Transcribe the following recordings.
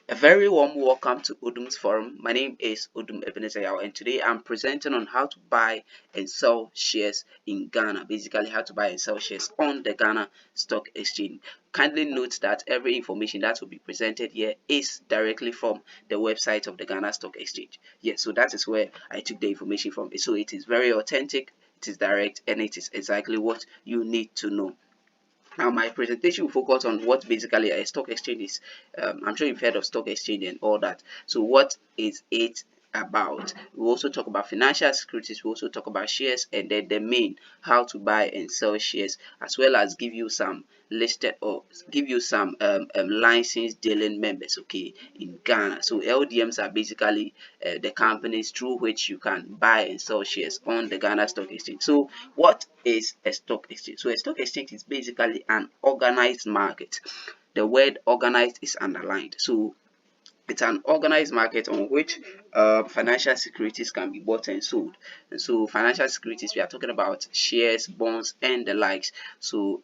A very warm welcome to ODOOM'S forum. My name is Odum Ebenezer Yao, and today I'm presenting on how to buy and sell shares in Ghana. Basically, how to buy and sell shares on the Ghana Stock Exchange. Kindly note that every information that will be presented here is directly from the website of the Ghana Stock Exchange. Yes, so that is where I took the information from. So it is very authentic, it is direct, and it is exactly what you need to know. Now, my presentation will focus on what basically a stock exchange is. I'm sure you've heard of stock exchange and all that. So, what is it about? We also talk about financial securities. We also talk about shares, and then the main how to buy and sell shares, as well as give you some listed or give you some licensed dealing members. Okay, in Ghana. So LDMs are basically the companies through which you can buy and sell shares on the Ghana Stock Exchange. So, what is a stock exchange? So, a stock exchange is basically an organized market. The word organized is underlined. So, it's an organized market on which financial securities can be bought and sold. And so, financial securities, we are talking about shares, bonds, and the likes. So,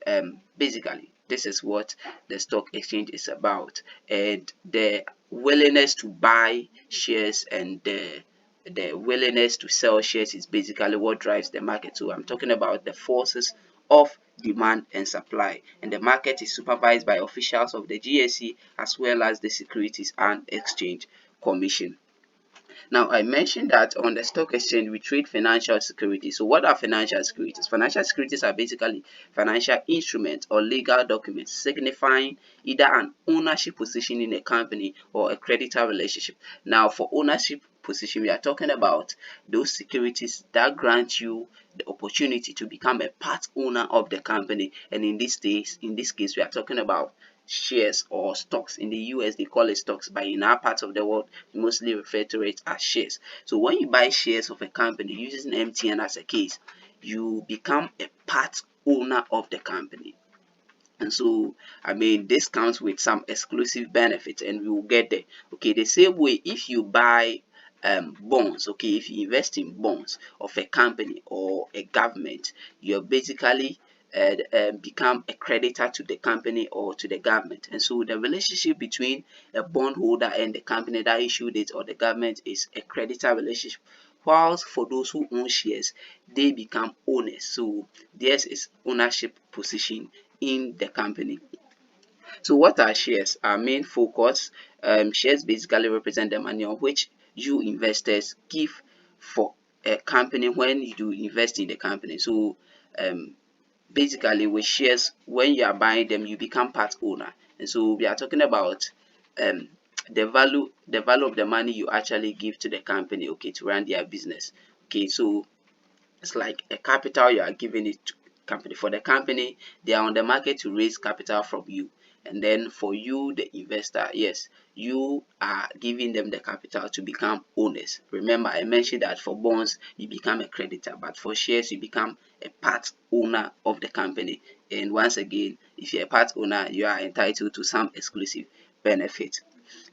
basically, this is what the stock exchange is about, and the willingness to buy shares and the willingness to sell shares is basically what drives the market. So I'm talking about the forces of demand and supply, and the market is supervised by officials of the GSE as well as the Securities and Exchange Commission. Now, I mentioned that on the stock exchange we trade financial securities. So, what are financial securities? Financial securities are basically financial instruments or legal documents signifying either an ownership position in a company or a creditor relationship. Now, for ownership position, we are talking about those securities that grant you the opportunity to become a part owner of the company. And in this case, we are talking about shares or stocks. In the US they call it stocks, but in our part of the world we mostly refer to it as shares. So when you buy shares of a company using MTN as a case, you become a part owner of the company. And so, I mean, this comes with some exclusive benefits, and we will get there. Okay, the same way if you buy bonds, okay, if you invest in bonds of a company or a government, you're basically become a creditor to the company or to the government. And so, the relationship between a bondholder and the company that issued it or the government is a creditor relationship. Whilst for those who own shares, they become owners. So theirs is ownership position in the company. So what are shares? Our main focus, shares basically represent the money on which you investors give for a company when you do invest in the company. So um, basically with shares, when you are buying them, you become part owner. And so we are talking about um, the value of the money you actually give to the company, okay, to run their business. Okay, so it's like a capital you are giving it to company. For the company, they are on the market to raise capital from you. And then for you, the investor, yes, you are giving them the capital to become owners. Remember, I mentioned that for bonds, you become a creditor, but for shares, you become a part owner of the company. And once again, if you're a part owner, you are entitled to some exclusive benefit.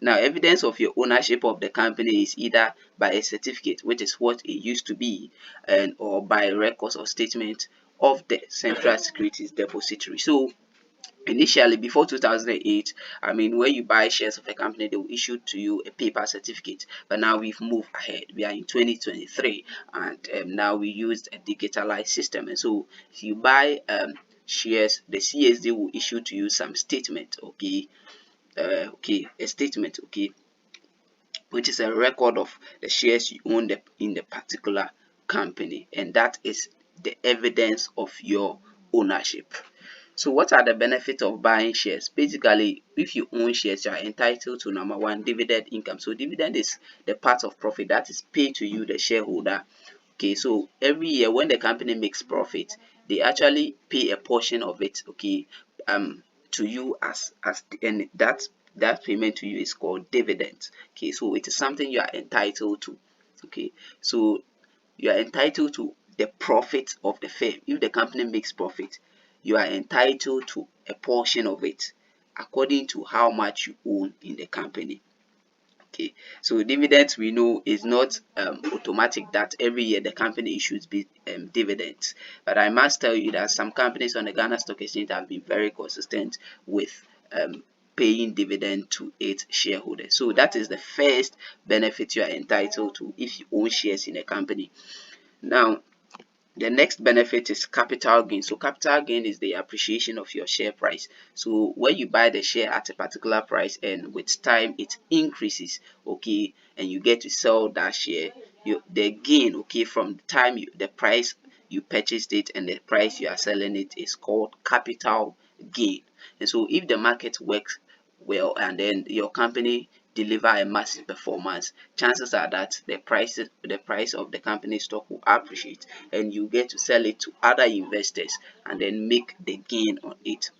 Now, evidence of your ownership of the company is either by a certificate, which is what it used to be, and or by records or statement of the Central Securities Depository. So, initially, before 2008, I mean, when you buy shares of a company, they will issue to you a paper certificate. But now we've moved ahead. We are in 2023, and now we use a digitalized system. And so, if you buy shares, the CSD will issue to you some statement. Okay, a statement. Okay, which is a record of the shares you own in the particular company, and that is the evidence of your ownership. So what are the benefits of buying shares? Basically, if you own shares, you are entitled to number one, dividend income. So dividend is the part of profit that is paid to you, the shareholder. Okay, so every year when the company makes profit, they actually pay a portion of it, okay, to you and that payment to you is called dividend. Okay, so it is something you are entitled to. Okay, so you are entitled to the profit of the firm. If the company makes profit, you are entitled to a portion of it according to how much you own in the company. Okay, so dividends we know is not automatic that every year the company issues dividends, but I must tell you that some companies on the Ghana Stock Exchange have been very consistent with paying dividend to its shareholders. So that is the first benefit you are entitled to if you own shares in a company. Now, the next benefit is capital gain. So capital gain is the appreciation of your share price. So when you buy the share at a particular price and with time it increases, okay, and you get to sell that share, the gain, okay, from the time the price you purchased it and the price you are selling it is called capital gain. And so if the market works well and then your company deliver a massive performance, chances are that the price of the company stock will appreciate and you get to sell it to other investors and then make the gain on it.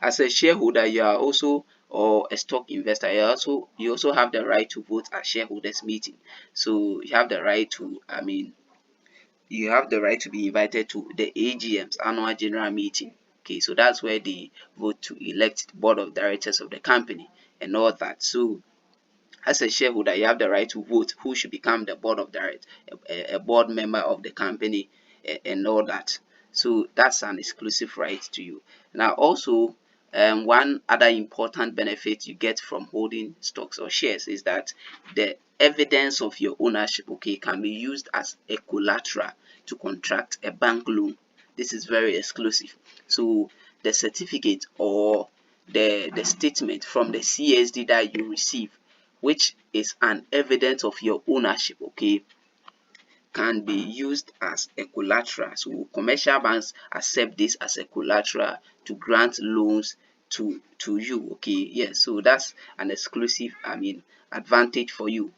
As a shareholder, you are also, or a stock investor, you also have the right to vote at shareholders meeting. So you have the right to, you have the right to be invited to the AGM's annual general meeting. Okay, so that's where they vote to elect the board of directors of the company and all that. So as a shareholder, you have the right to vote who should become the board of directors, a board member of the company, and all that. So that's an exclusive right to you. Now, also, one other important benefit you get from holding stocks or shares is that the evidence of your ownership, okay, can be used as a collateral to contract a bank loan. This is very exclusive. So the certificate or the statement from the CSD that you receive, which is an evidence of your ownership, okay, can be used as a collateral. So commercial banks accept this as a collateral to grant loans to you, okay. Yes, so that's an exclusive advantage for you.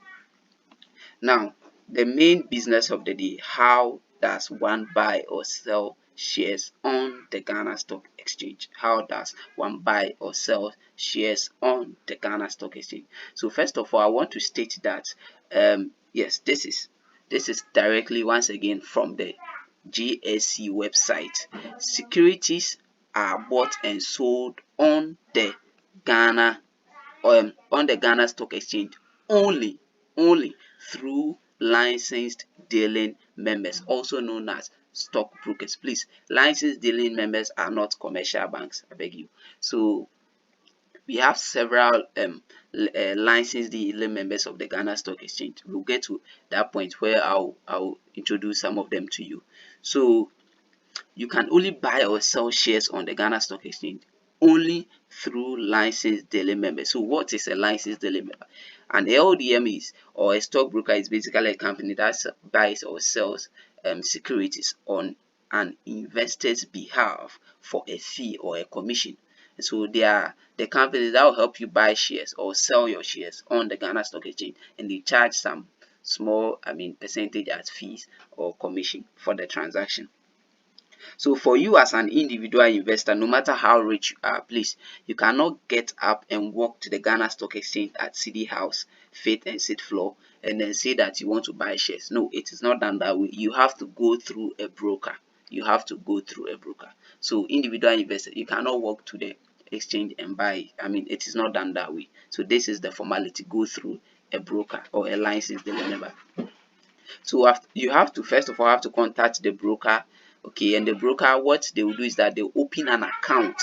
Now, the main business of the day: how does one buy or sell shares on the Ghana Stock Exchange? How does one buy or sell shares on the Ghana Stock Exchange? So first of all, I want to state that yes, this is directly, once again, from the GSC website. Securities are bought and sold Ghana on the Ghana Stock Exchange only through licensed dealing members, also known as stockbrokers. Please, licensed dealing members are not commercial banks, I beg you. So we have several licensed dealing members of the Ghana Stock Exchange. We'll get to that point where I'll introduce some of them to you. So you can only buy or sell shares on the Ghana Stock Exchange only through licensed daily members. So what is a licensed daily member? An LDM is, or a stockbroker, is basically a company that buys or sells securities on an investor's behalf for a fee or a commission. So they are the companies that will help you buy shares or sell your shares on the Ghana Stock Exchange, and they charge some small percentage as fees or commission for the transaction. So for you as an individual investor, no matter how rich you are, please, you cannot get up and walk to the Ghana Stock Exchange at City House, Faith and Sit floor, and then say that you want to buy shares. No, it is not done that way. You have to go through a broker. You have to go through a broker. So individual investor, you cannot walk to the exchange and buy. It is not done that way. So this is the formality: go through a broker or a licensed dealer member. So you have to, first of all, have to contact the broker, okay, and the broker, what they will do is that they'll open an account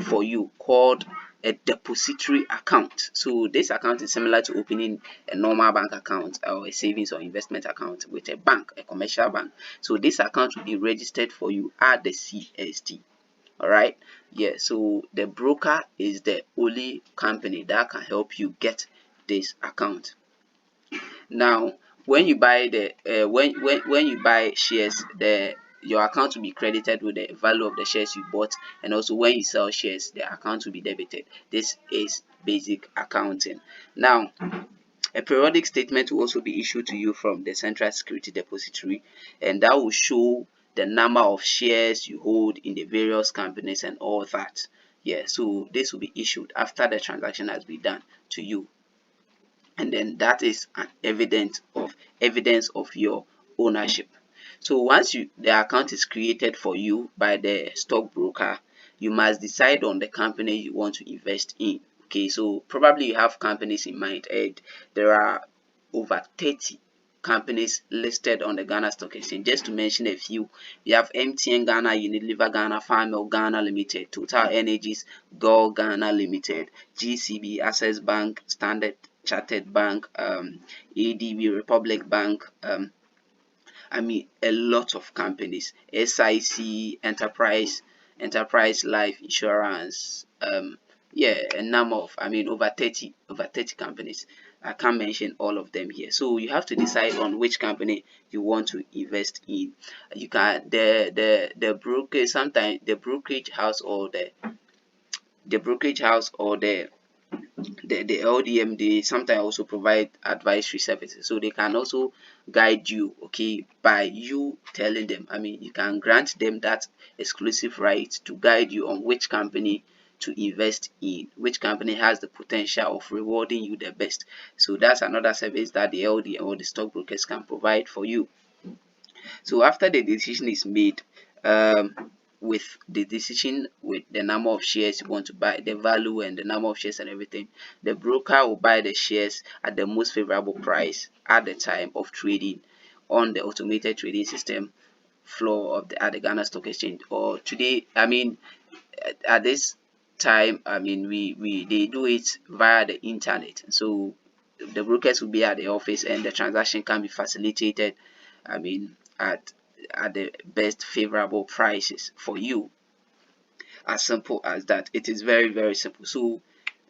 for you called a depository account. So this account is similar to opening a normal bank account or a savings or investment account with a bank, a commercial bank. So this account will be registered for you at the CST. All right, yeah. So the broker is the only company that can help you get this account. Now, when you buy when you buy shares, your account will be credited with the value of the shares you bought, and also when you sell shares, the account will be debited. This is basic accounting. Now, a periodic statement will also be issued to you from the Central Security Depository, and that will show the number of shares you hold in the various companies and all that. Yeah, so this will be issued after the transaction has been done to you, and then that is an evidence of your ownership. So once the account is created for you by the stockbroker, you must decide on the company you want to invest in. Okay, so probably you have companies in mind, and there are over 30 companies listed on the Ghana Stock Exchange. Just to mention a few, we have MTN Ghana, Unilever Ghana, Farmel Ghana Limited, Total Energies, Gol Ghana Limited, GCB, Access Bank, Standard Chartered Bank, ADB, Republic Bank, a lot of companies, SIC, Enterprise Life Insurance, a number of, over 30 companies. I can't mention all of them here. So you have to decide on which company you want to invest in. You can the broker sometimes the brokerage house or the brokerage house or the LDM, they sometimes also provide advisory services, so they can also guide you, okay, by you telling them. You can grant them that exclusive right to guide you on which company to invest in, which company has the potential of rewarding you the best. So that's another service that the LDM or the stockbrokers can provide for you. So after the decision is made, with the decision, with the number of shares you want to buy, the value and the number of shares and everything, the broker will buy the shares at the most favorable price at the time of trading on the automated trading system floor of at the Ghana Stock Exchange. Or today, at this time, we they do it via the internet. So the brokers will be at the office and the transaction can be facilitated, I mean, at the best favorable prices for you. As simple as that. It is very, very simple. So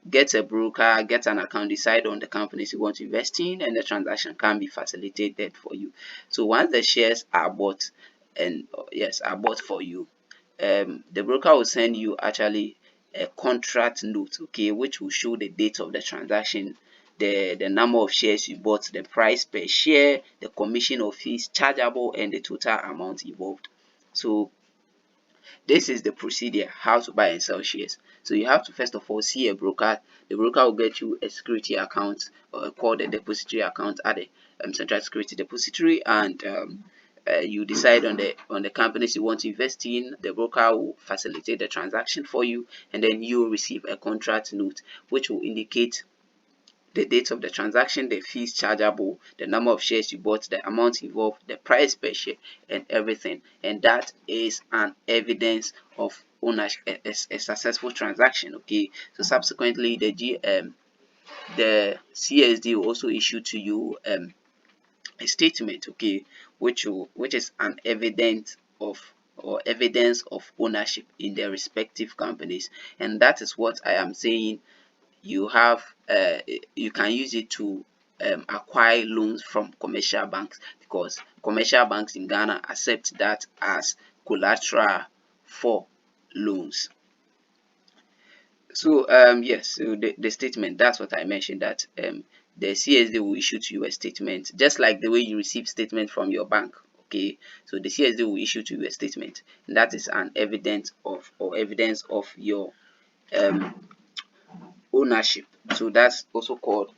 get a broker, get an account, decide on the companies you want to invest in, and the transaction can be facilitated for you. So once the shares are bought, and yes, are bought for you, the broker will send you actually a contract note, okay, which will show the date of the transaction, the number of shares you bought, the price per share, the commission or fees chargeable, and the total amount involved. So this is the procedure how to buy and sell shares. So you have to first of all see a broker. The broker will get you a security account, or called a depository account at the Central Security Depository, and you decide on the companies you want to invest in. The broker will facilitate the transaction for you, and then you will receive a contract note which will indicate the date of the transaction, the fees chargeable, the number of shares you bought, the amount involved, the price per share, and everything. And that is an evidence of ownership, a successful transaction. Okay, so subsequently the CSD will also issue to you a statement, okay, which is an evidence of ownership in their respective companies. And that is what I am saying. You have you can use it to acquire loans from commercial banks, because commercial banks in Ghana accept that as collateral for loans. So yes, so the statement, that's what I mentioned, that the CSD will issue to you a statement, just like the way you receive statement from your bank. Okay, so the CSD will issue to you a statement, and that is an evidence of your ownership. So that's also called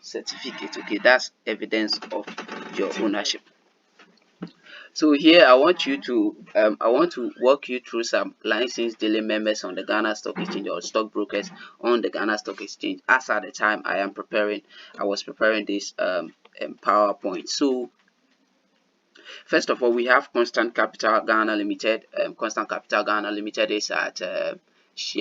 certificate. Okay, that's evidence of your ownership. So here I want to walk you through some licensed daily members on the Ghana Stock Exchange, or stockbrokers on the Ghana Stock Exchange. As at the time I was preparing this PowerPoint. So first of all, we have Constant Capital Ghana Limited. Constant Capital Ghana Limited is at she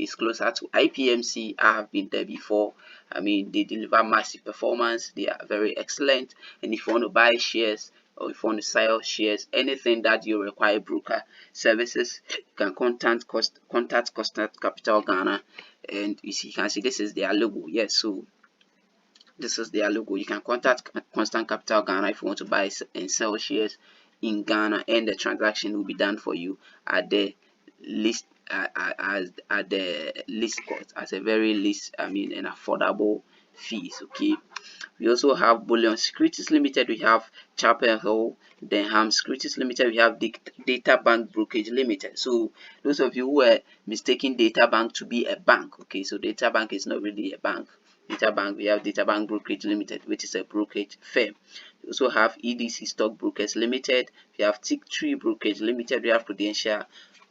is closer to IPMC. I have been there before. They deliver massive performance. They are very excellent. And if you want to buy shares, or if you want to sell shares, anything that you require broker services, you can contact Constant Capital Ghana. And you can see this is their logo. Yes, so this is their logo. You can contact Constant Capital Ghana if you want to buy and sell shares in Ghana, and the transaction will be done for you at the least at the least cost, as a very least, an affordable fees. Okay, we also have Bullion Securities Limited, we have Chapel Hill Denham Securities Limited, we have Data Bank Brokerage Limited. So those of you who were mistaking Data Bank to be a bank, okay, so Data Bank is not really a bank. Data Bank, we have Data Bank Brokerage Limited, which is a brokerage firm. We also have EDC Stock Brokers Limited, we have Tick Tree Brokerage Limited, we have Prudential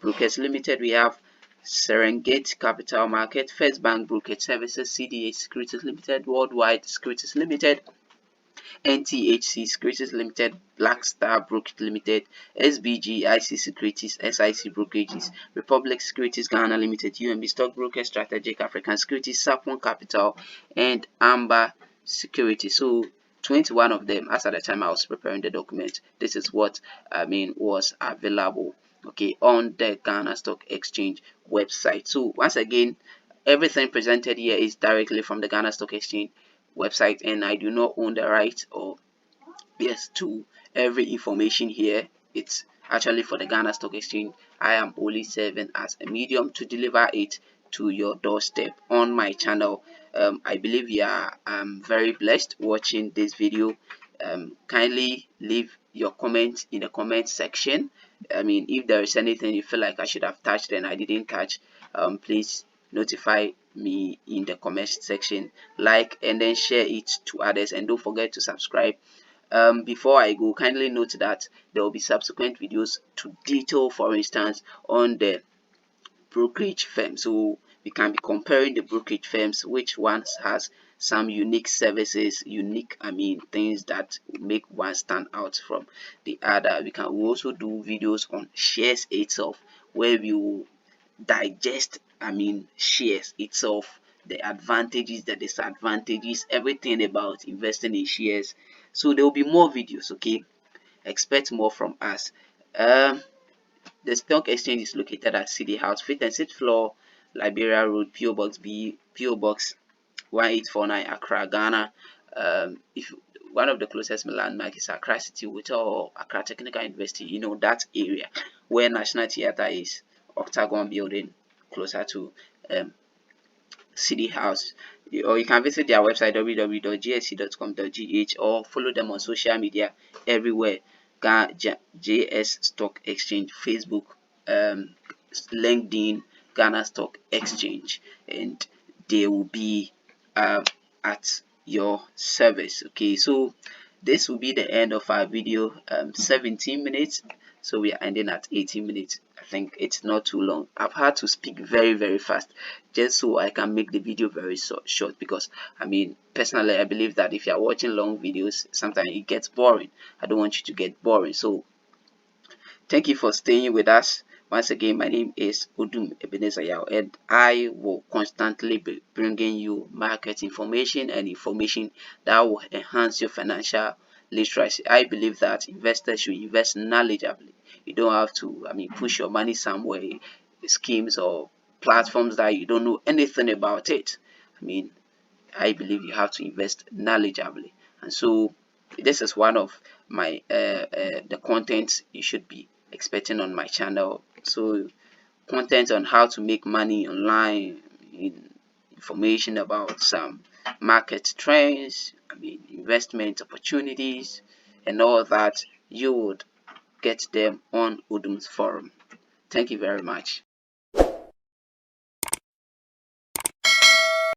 Brokers Limited, we have Serengeti Capital Market, First Bank Brokerage Services, CDA Securities Limited, Worldwide Securities Limited, NTHC Securities Limited, Black Star Brokerage Limited, SBG IC Securities, SIC Brokerages, Republic Securities Ghana Limited, UMB Stock Broker, Strategic African Securities, Sapon Capital, and Amber Securities. So 21 of them, as at the time I was preparing the document, this is what was available, okay, on the Ghana Stock Exchange website. So once again, everything presented here is directly from the Ghana Stock Exchange website, and I do not own the right or yes to every information here. It's actually for the Ghana Stock Exchange. I am only serving as a medium to deliver it to your doorstep on my channel. I believe you are very blessed watching this video. Kindly leave your comment in the comment section. If there is anything you feel like I should have touched and I didn't touch, please notify me in the comment section. Like and then share it to others, and don't forget to subscribe. Before I go, kindly note that there will be subsequent videos to detail, for instance, on the brokerage firm. So we can be comparing the brokerage firms, which ones has some unique services, unique things that make one stand out from the other. We can also do videos on shares itself, where we will digest shares itself, the advantages, the disadvantages, everything about investing in shares. So there will be more videos, okay? Expect more from us. The stock exchange is located at City House, 5th and 6th floor, Liberia Road, PO Box B, PO Box 1849, Accra, Ghana. If one of the closest landmark is Accra City Hotel or Accra Technical University, you know that area where National Theatre is, Octagon Building, closer to City House. Or you can visit their website www.gsc.com.gh or follow them on social media everywhere. JS Stock Exchange, Facebook, LinkedIn, Ghana Stock Exchange, and they will be at your service. Okay, so this will be the end of our video. 17 minutes, so we are ending at 18 minutes. I think it's not too long. I've had to speak very fast just so I can make the video very short, because personally I believe that if you are watching long videos, sometimes it gets boring. I don't want you to get boring. So thank you for staying with us. Once again, my name is Odum Ebenezer Yao, and I will constantly be bringing you market information and information that will enhance your financial literacy. I believe that investors should invest knowledgeably. You don't have to, push your money somewhere, schemes or platforms that you don't know anything about it. I believe you have to invest knowledgeably, and so this is one of my the content you should be expecting on my channel. So content on how to make money online, information about some market trends, investment opportunities, and all that. You would get them on ODOOM'S forum. Thank you very much.